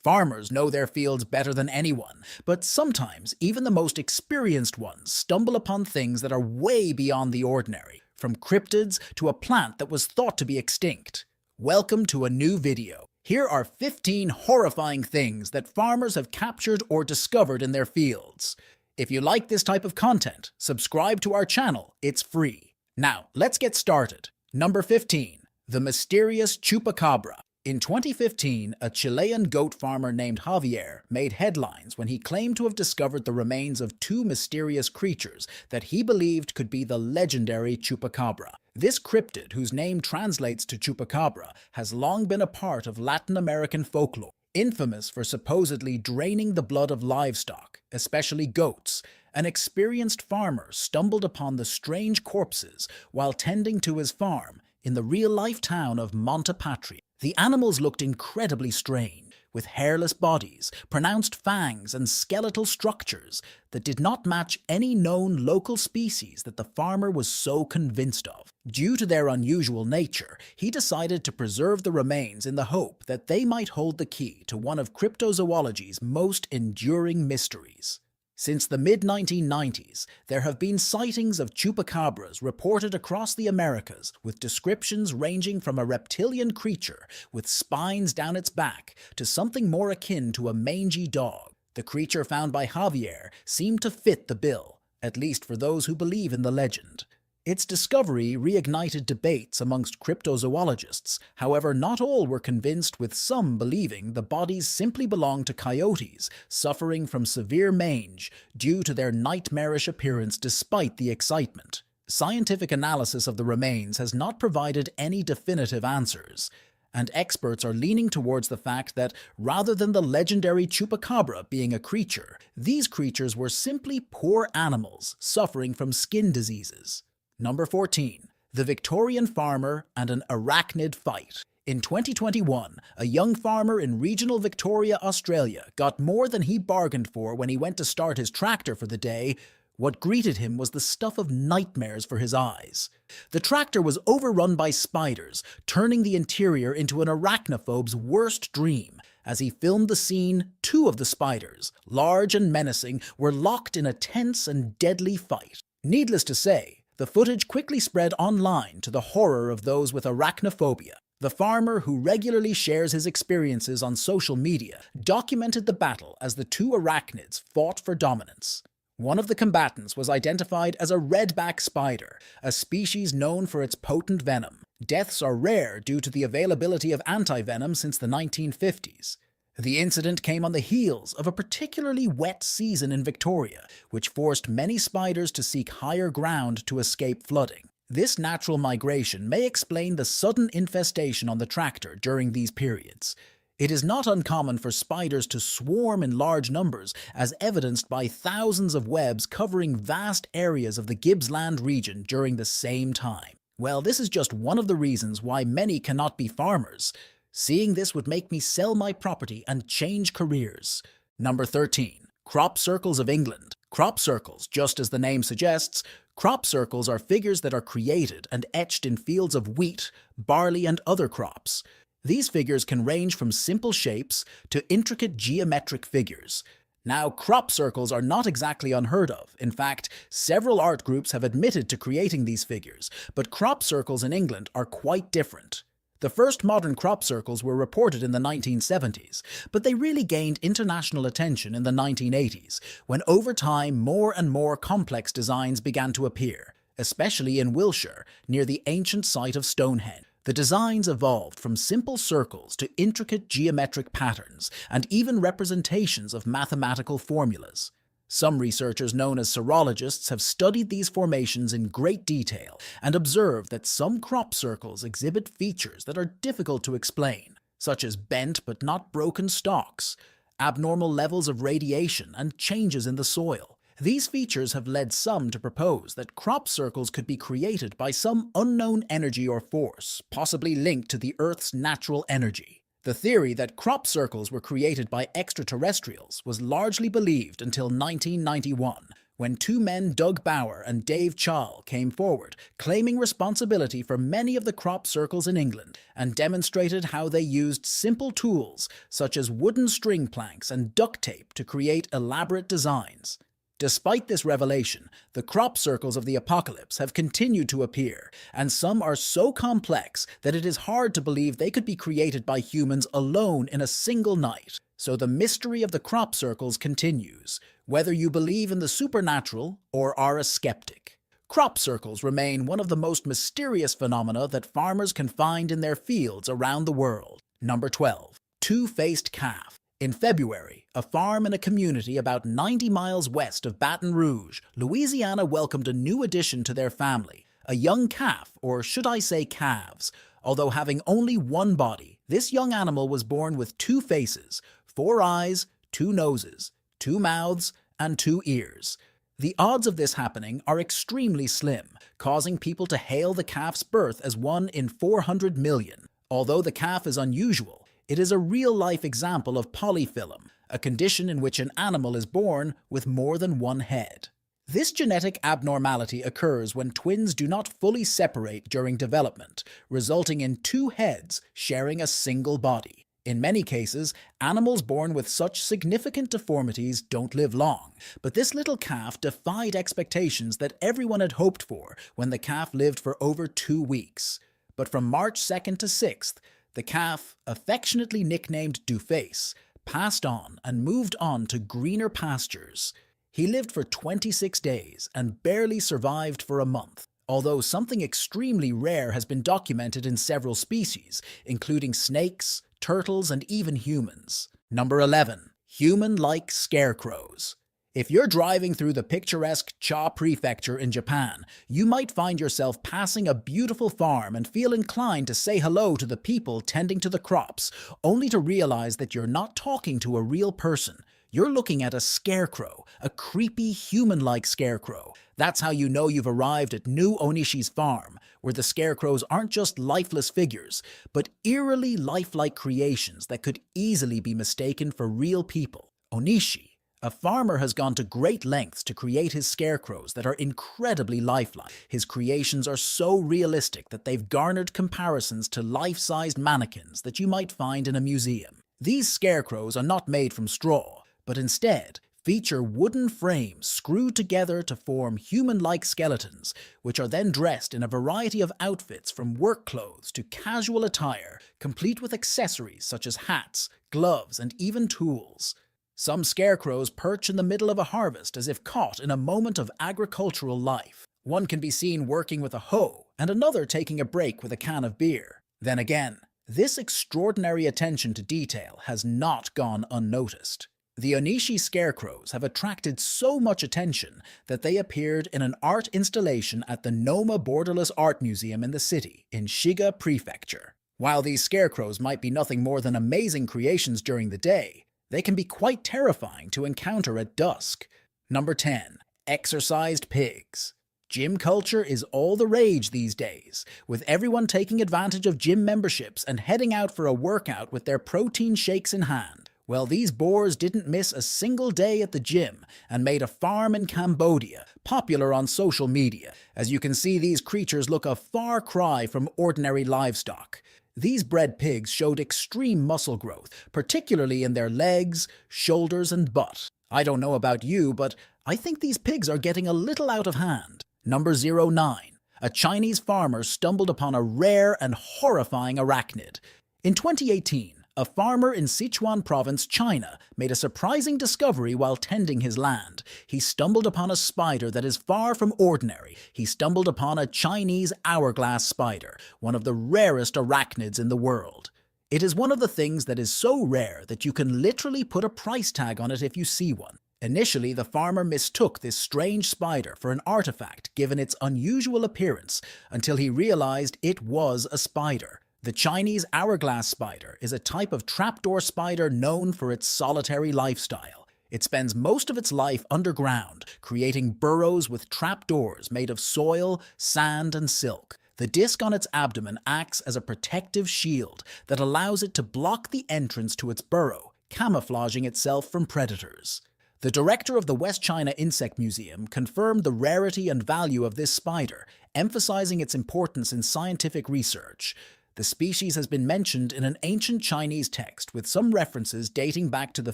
Farmers know their fields better than anyone, but sometimes even the most experienced ones stumble upon things that are way beyond the ordinary, from cryptids to a plant that was thought to be extinct. Welcome to a new video. Here are 15 horrifying things that farmers have captured or discovered in their fields. If you like this type of content, subscribe to our channel, it's free. Now, let's get started. Number 15. The mysterious chupacabra. In 2015, a Chilean goat farmer named Javier made headlines when he claimed to have discovered the remains of two mysterious creatures that he believed could be the legendary chupacabra. This cryptid, whose name translates to chupacabra, has long been a part of Latin American folklore. Infamous for supposedly draining the blood of livestock, especially goats, an experienced farmer stumbled upon the strange corpses while tending to his farm in the real-life town of Monte Patria. The animals looked incredibly strange, with hairless bodies, pronounced fangs, and skeletal structures that did not match any known local species that the farmer was so convinced of. Due to their unusual nature, he decided to preserve the remains in the hope that they might hold the key to one of cryptozoology's most enduring mysteries. Since the mid-1990s, there have been sightings of chupacabras reported across the Americas, with descriptions ranging from a reptilian creature with spines down its back to something more akin to a mangy dog. The creature found by Javier seemed to fit the bill, at least for those who believe in the legend. Its discovery reignited debates amongst cryptozoologists. However, not all were convinced, with some believing the bodies simply belonged to coyotes suffering from severe mange due to their nightmarish appearance despite the excitement. Scientific analysis of the remains has not provided any definitive answers, and experts are leaning towards the fact that, rather than the legendary chupacabra being a creature, these creatures were simply poor animals suffering from skin diseases. Number 14. The Victorian farmer and an arachnid fight. In 2021, a young farmer in regional Victoria, Australia, got more than he bargained for when he went to start his tractor for the day. What greeted him was the stuff of nightmares for his eyes. The tractor was overrun by spiders, turning the interior into an arachnophobe's worst dream. As he filmed the scene, two of the spiders, large and menacing, were locked in a tense and deadly fight. Needless to say, the footage quickly spread online to the horror of those with arachnophobia. The farmer, who regularly shares his experiences on social media, documented the battle as the two arachnids fought for dominance. One of the combatants was identified as a redback spider, a species known for its potent venom. Deaths are rare due to the availability of antivenom since the 1950s. The incident came on the heels of a particularly wet season in Victoria, which forced many spiders to seek higher ground to escape flooding. This natural migration may explain the sudden infestation on the tractor during these periods. It is not uncommon for spiders to swarm in large numbers, as evidenced by thousands of webs covering vast areas of the Gippsland region during the same time. Well, this is just one of the reasons why many cannot be farmers. Seeing this would make me sell my property and change careers. Number 13. Crop circles of England. Crop circles, just as the name suggests, crop circles are figures that are created and etched in fields of wheat, barley, and other crops. These figures can range from simple shapes to intricate geometric figures. Now, crop circles are not exactly unheard of. In fact, several art groups have admitted to creating these figures, but crop circles in England are quite different. The first modern crop circles were reported in the 1970s, but they really gained international attention in the 1980s, when over time more and more complex designs began to appear, especially in Wiltshire, near the ancient site of Stonehenge. The designs evolved from simple circles to intricate geometric patterns, and even representations of mathematical formulas. Some researchers known as serologists have studied these formations in great detail and observed that some crop circles exhibit features that are difficult to explain, such as bent but not broken stalks, abnormal levels of radiation, and changes in the soil. These features have led some to propose that crop circles could be created by some unknown energy or force, possibly linked to the Earth's natural energy. The theory that crop circles were created by extraterrestrials was largely believed until 1991, when two men, Doug Bauer and Dave Chall, came forward, claiming responsibility for many of the crop circles in England, and demonstrated how they used simple tools such as wooden string planks and duct tape to create elaborate designs. Despite this revelation, the crop circles of the apocalypse have continued to appear, and some are so complex that it is hard to believe they could be created by humans alone in a single night. So the mystery of the crop circles continues, whether you believe in the supernatural or are a skeptic. Crop circles remain one of the most mysterious phenomena that farmers can find in their fields around the world. Number 12. Two-faced calf. In February, a farm in a community about 90 miles west of Baton Rouge, Louisiana welcomed a new addition to their family, a young calf, or should I say calves. Although having only one body, this young animal was born with two faces, 4 eyes, 2 noses, 2 mouths, and 2 ears. The odds of this happening are extremely slim, causing people to hail the calf's birth as 1 in 400 million. Although the calf is unusual, it is a real-life example of polyphyllum, a condition in which an animal is born with more than one head. This genetic abnormality occurs when twins do not fully separate during development, resulting in 2 heads sharing a single body. In many cases, animals born with such significant deformities don't live long, but this little calf defied expectations that everyone had hoped for when the calf lived for over 2 weeks. But from March 2nd to 6th, the calf, affectionately nicknamed Duface, passed on and moved on to greener pastures. He lived for 26 days and barely survived for a month, although something extremely rare has been documented in several species, including snakes, turtles, and even humans. Number 11. Human-like scarecrows. If you're driving through the picturesque Cha Prefecture in Japan, you might find yourself passing a beautiful farm and feel inclined to say hello to the people tending to the crops, only to realize that you're not talking to a real person. You're looking at a scarecrow, a creepy human-like scarecrow. That's how you know you've arrived at New Onishi's farm, where the scarecrows aren't just lifeless figures, but eerily lifelike creations that could easily be mistaken for real people. Onishi, a farmer, has gone to great lengths to create his scarecrows that are incredibly lifelike. His creations are so realistic that they've garnered comparisons to life-sized mannequins that you might find in a museum. These scarecrows are not made from straw, but instead feature wooden frames screwed together to form human-like skeletons, which are then dressed in a variety of outfits from work clothes to casual attire, complete with accessories such as hats, gloves, and even tools. Some scarecrows perch in the middle of a harvest as if caught in a moment of agricultural life. One can be seen working with a hoe, and another taking a break with a can of beer. Then again, this extraordinary attention to detail has not gone unnoticed. The Onishi scarecrows have attracted so much attention that they appeared in an art installation at the Noma Borderless Art Museum in the city, in Shiga Prefecture. While these scarecrows might be nothing more than amazing creations during the day, they can be quite terrifying to encounter at dusk. Number 10. Exercised pigs. Gym culture is all the rage these days, with everyone taking advantage of gym memberships and heading out for a workout with their protein shakes in hand. Well, these boars didn't miss a single day at the gym and made a farm in Cambodia popular on social media. As you can see, these creatures look a far cry from ordinary livestock. These bred pigs showed extreme muscle growth, particularly in their legs, shoulders, and butt. I don't know about you, but I think these pigs are getting a little out of hand. Number 09. A Chinese farmer stumbled upon a rare and horrifying arachnid. In 2018, a farmer in Sichuan province, China, made a surprising discovery while tending his land. He stumbled upon a spider that is far from ordinary. He stumbled upon a Chinese hourglass spider, one of the rarest arachnids in the world. It is one of the things that is so rare that you can literally put a price tag on it if you see one. Initially, the farmer mistook this strange spider for an artifact given its unusual appearance, until he realized it was a spider. The Chinese hourglass spider is a type of trapdoor spider known for its solitary lifestyle. It spends most of its life underground, creating burrows with trapdoors made of soil, sand, and silk. The disc on its abdomen acts as a protective shield that allows it to block the entrance to its burrow, camouflaging itself from predators. The director of the West China Insect Museum confirmed the rarity and value of this spider, emphasizing its importance in scientific research. The species has been mentioned in an ancient Chinese text with some references dating back to the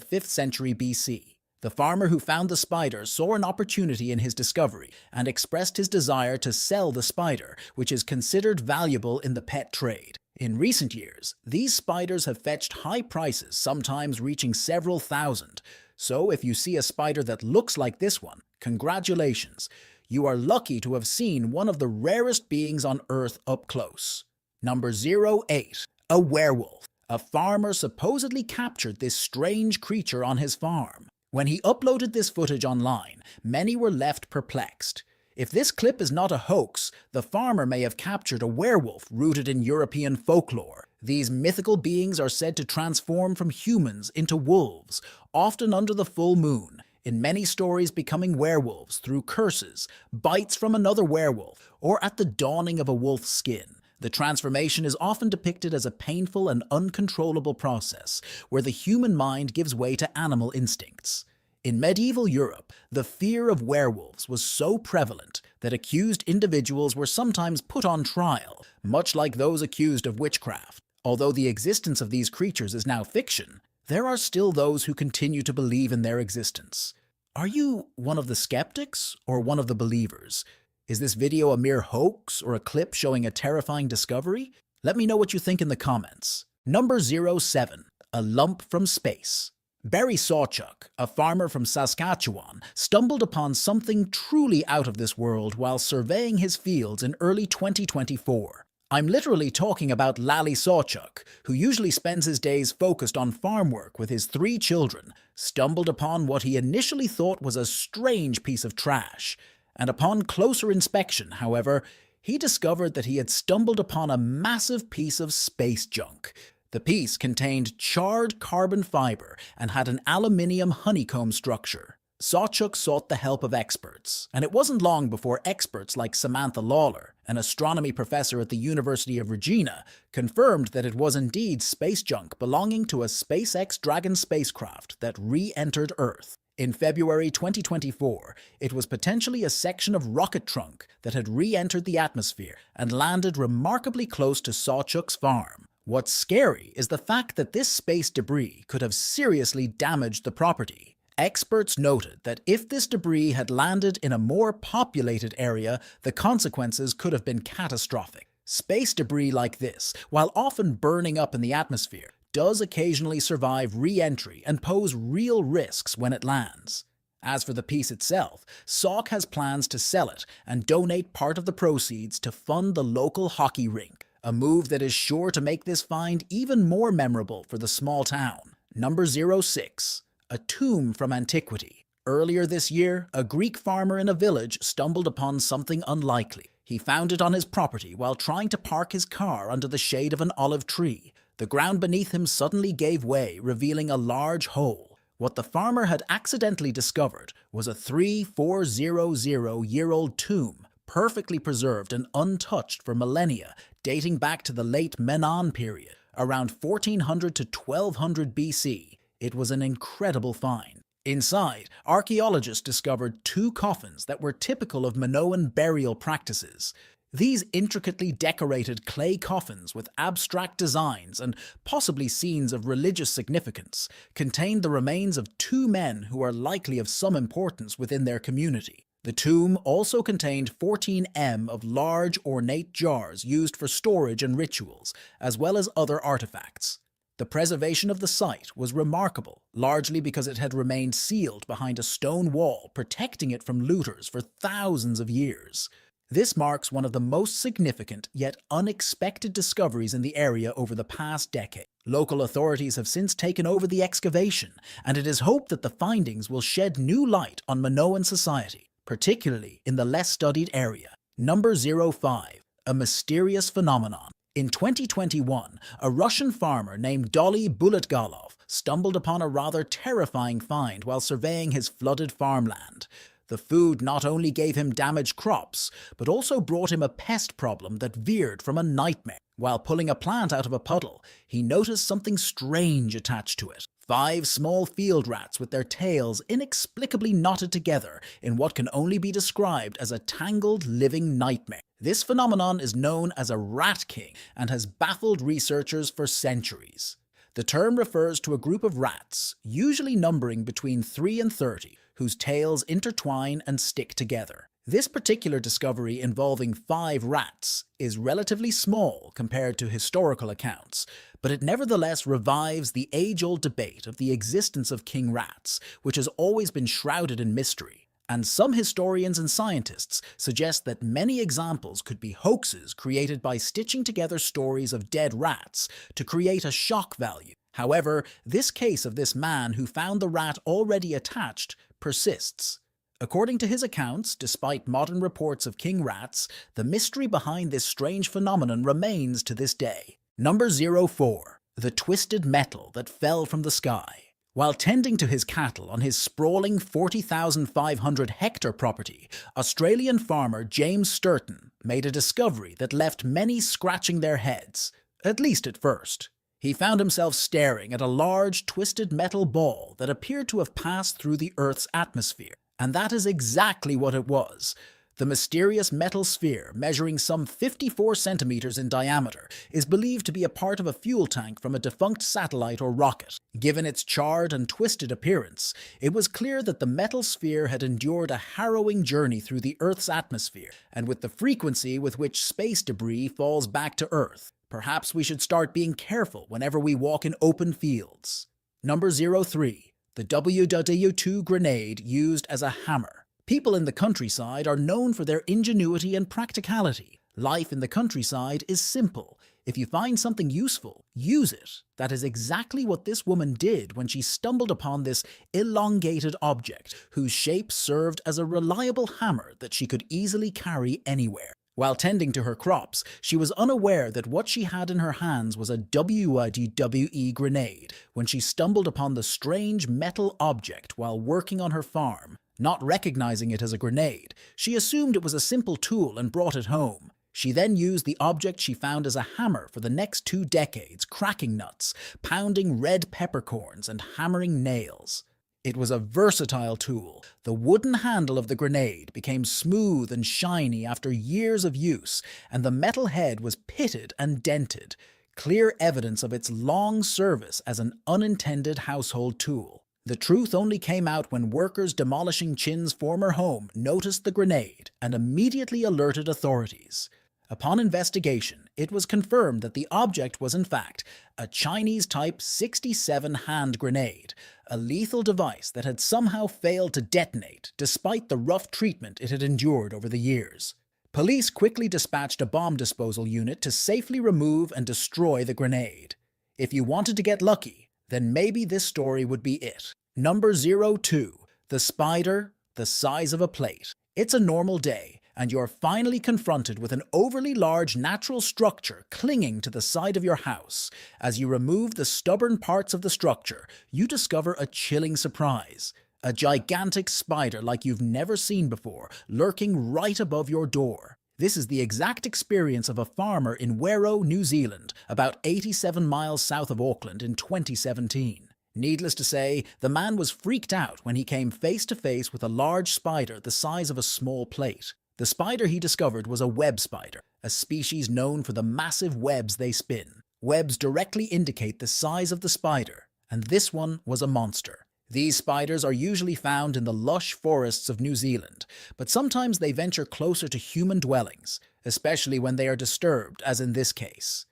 5th century BC. The farmer who found the spider saw an opportunity in his discovery and expressed his desire to sell the spider, which is considered valuable in the pet trade. In recent years, these spiders have fetched high prices, sometimes reaching several thousand. So if you see a spider that looks like this one, congratulations! You are lucky to have seen one of the rarest beings on Earth up close. Number 08. A werewolf. A farmer supposedly captured this strange creature on his farm. When he uploaded this footage online, many were left perplexed. If this clip is not a hoax, the farmer may have captured a werewolf rooted in European folklore. These mythical beings are said to transform from humans into wolves, often under the full moon. In many stories, becoming werewolves through curses, bites from another werewolf, or at the dawning of a wolf's skin. The transformation is often depicted as a painful and uncontrollable process, where the human mind gives way to animal instincts. In medieval Europe, the fear of werewolves was so prevalent that accused individuals were sometimes put on trial, much like those accused of witchcraft. Although the existence of these creatures is now fiction, there are still those who continue to believe in their existence. Are you one of the skeptics or one of the believers? Is this video a mere hoax or a clip showing a terrifying discovery? Let me know what you think in the comments. Number 07. A lump from space. Barry Sawchuk, a farmer from Saskatchewan, stumbled upon something truly out of this world while surveying his fields in early 2024. I'm literally talking about Lally Sawchuk, who usually spends his days focused on farm work with his 3 children, stumbled upon what he initially thought was a strange piece of trash. And upon closer inspection, however, he discovered that he had stumbled upon a massive piece of space junk. The piece contained charred carbon fiber and had an aluminium honeycomb structure. Sawchuk sought the help of experts, and it wasn't long before experts like Samantha Lawler, an astronomy professor at the University of Regina, confirmed that it was indeed space junk belonging to a SpaceX Dragon spacecraft that re-entered Earth. In February 2024, it was potentially a section of rocket trunk that had re-entered the atmosphere and landed remarkably close to Sawchuk's farm. What's scary is the fact that this space debris could have seriously damaged the property. Experts noted that if this debris had landed in a more populated area, the consequences could have been catastrophic. Space debris like this, while often burning up in the atmosphere, does occasionally survive re-entry and pose real risks when it lands. As for the piece itself, Sauk has plans to sell it and donate part of the proceeds to fund the local hockey rink, a move that is sure to make this find even more memorable for the small town. Number 06. A tomb from antiquity. Earlier this year, a Greek farmer in a village stumbled upon something unlikely. He found it on his property while trying to park his car under the shade of an olive tree. The ground beneath him suddenly gave way, revealing a large hole. What the farmer had accidentally discovered was a 3,400-year-old tomb, perfectly preserved and untouched for millennia, dating back to the late Menon period, around 1400 to 1200 BC. It was an incredible find. Inside, archaeologists discovered 2 coffins that were typical of Minoan burial practices. These intricately decorated clay coffins with abstract designs and possibly scenes of religious significance contained the remains of 2 men who are likely of some importance within their community. The tomb also contained 14 m of large ornate jars used for storage and rituals, as well as other artifacts. The preservation of the site was remarkable, largely because it had remained sealed behind a stone wall, protecting it from looters for thousands of years. This marks one of the most significant yet unexpected discoveries in the area over the past decade. Local authorities have since taken over the excavation, and it is hoped that the findings will shed new light on Minoan society, particularly in the less studied area. Number 05. A mysterious phenomenon. In 2021, a Russian farmer named Dolly Buletgalov stumbled upon a rather terrifying find while surveying his flooded farmland. The food not only gave him damaged crops, but also brought him a pest problem that veered from a nightmare. While pulling a plant out of a puddle, he noticed something strange attached to it. 5 small field rats with their tails inexplicably knotted together in what can only be described as a tangled living nightmare. This phenomenon is known as a rat king and has baffled researchers for centuries. The term refers to a group of rats, usually numbering between 3 and 30, whose tails intertwine and stick together. This particular discovery involving 5 rats is relatively small compared to historical accounts, but it nevertheless revives the age-old debate of the existence of king rats, which has always been shrouded in mystery. And some historians and scientists suggest that many examples could be hoaxes created by stitching together stories of dead rats to create a shock value. However, this case of this man who found the rat already attached persists. According to his accounts, despite modern reports of king rats, the mystery behind this strange phenomenon remains to this day. Number 04. The twisted metal that fell from the sky. While tending to his cattle on his sprawling 40,500 hectare property, Australian farmer James Sturton made a discovery that left many scratching their heads, at least at first. He found himself staring at a large, twisted metal ball that appeared to have passed through the Earth's atmosphere. And that is exactly what it was. The mysterious metal sphere, measuring some 54 centimeters in diameter, is believed to be a part of a fuel tank from a defunct satellite or rocket. Given its charred and twisted appearance, it was clear that the metal sphere had endured a harrowing journey through the Earth's atmosphere, and with the frequency with which space debris falls back to Earth, perhaps we should start being careful whenever we walk in open fields. Number 03. The WW2 grenade used as a hammer. People in the countryside are known for their ingenuity and practicality. Life in the countryside is simple. If you find something useful, use it. That is exactly what this woman did when she stumbled upon this elongated object, whose shape served as a reliable hammer that she could easily carry anywhere. While tending to her crops, she was unaware that what she had in her hands was a WW grenade when she stumbled upon the strange metal object while working on her farm. Not recognizing it as a grenade, she assumed it was a simple tool and brought it home. She then used the object she found as a hammer for the next 2 decades, cracking nuts, pounding red peppercorns, and hammering nails. It was a versatile tool. The wooden handle of the grenade became smooth and shiny after years of use, and the metal head was pitted and dented, clear evidence of its long service as an unintended household tool. The truth only came out when workers demolishing Chin's former home noticed the grenade and immediately alerted authorities. Upon investigation, it was confirmed that the object was in fact a Chinese-type 67 hand grenade, a lethal device that had somehow failed to detonate despite the rough treatment it had endured over the years. Police quickly dispatched a bomb disposal unit to safely remove and destroy the grenade. If you wanted to get lucky, then maybe this story would be it. Number 02. The spider, the size of a plate. It's a normal day, and you're finally confronted with an overly large natural structure clinging to the side of your house. As you remove the stubborn parts of the structure, you discover a chilling surprise. A gigantic spider like you've never seen before, lurking right above your door. This is the exact experience of a farmer in Werro, New Zealand, about 87 miles south of Auckland in 2017. Needless to say, the man was freaked out when he came face to face with a large spider the size of a small plate. The spider he discovered was a web spider, a species known for the massive webs they spin. Webs directly indicate the size of the spider, and this one was a monster. These spiders are usually found in the lush forests of New Zealand, but sometimes they venture closer to human dwellings, especially when they are disturbed, as in this case.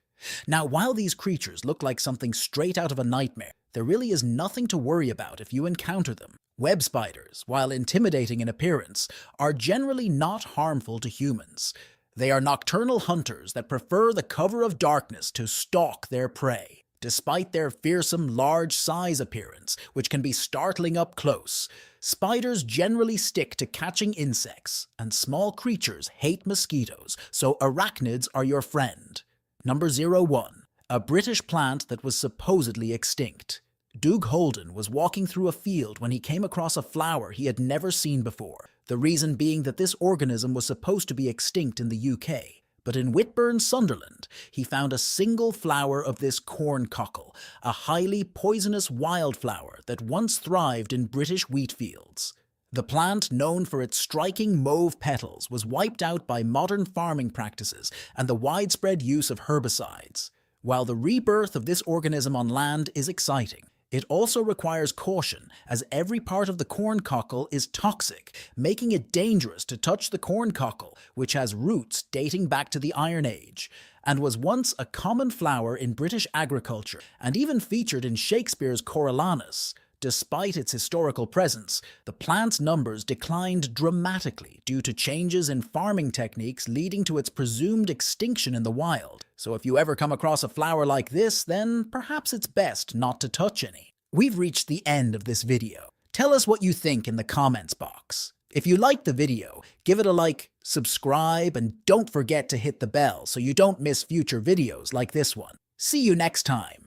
Now, while these creatures look like something straight out of a nightmare, there really is nothing to worry about if you encounter them. Web spiders, while intimidating in appearance, are generally not harmful to humans. They are nocturnal hunters that prefer the cover of darkness to stalk their prey. Despite their fearsome large size appearance, which can be startling up close, spiders generally stick to catching insects, and small creatures hate mosquitoes, so arachnids are your friend. Number 01. A British plant that was supposedly extinct. Doug Holden was walking through a field when he came across a flower he had never seen before, the reason being that this organism was supposed to be extinct in the UK. But in Whitburn, Sunderland, he found a single flower of this corn cockle, a highly poisonous wildflower that once thrived in British wheat fields. The plant, known for its striking mauve petals, was wiped out by modern farming practices and the widespread use of herbicides. While the rebirth of this organism on land is exciting, it also requires caution, as every part of the corn cockle is toxic, making it dangerous to touch the corn cockle, which has roots dating back to the Iron Age, and was once a common flower in British agriculture and even featured in Shakespeare's KORANOS. Despite its historical presence, the plant's numbers declined dramatically due to changes in farming techniques leading to its presumed extinction in the wild. So if you ever come across a flower like this, then perhaps it's best not to touch any. We've reached the end of this video. Tell us what you think in the comments box. If you liked the video, give it a like, subscribe, and don't forget to hit the bell so you don't miss future videos like this one. See you next time.